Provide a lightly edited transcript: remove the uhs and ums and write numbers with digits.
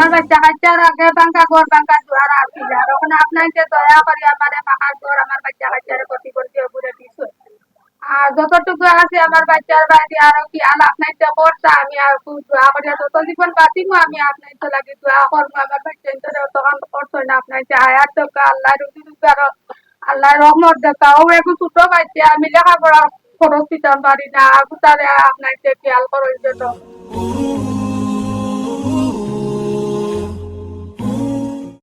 আমার বাচ্চা কাচ্চার আগে বাঙ্কা ঘর বাঙ্কা দুয়ার আসছিল তখন আপনাকে দয়া করি আমার পাকার ঘর আমার বাচ্চা কাচ্চার ক্ষতি করতে ঘুরে দিচ্ছে আর যতটুকু আছে আমার বাচ্চার বাড়ি আরো কি আল আপনার করতা আমি আর খুব দোয়া করি যত জীবন বাঁচিব আমি আপনার তো লাগি দোয়া করবো আমার বাচ্চা তখন করতো না আপনার আয়াত দেখা আল্লাহ রুজি রুজি আল্লাহ রহমত দেখা ও একটু ছোট বাচ্চা আমি লেখাপড়া খরচ দিতে পারি না তারে আপনার খেয়াল করো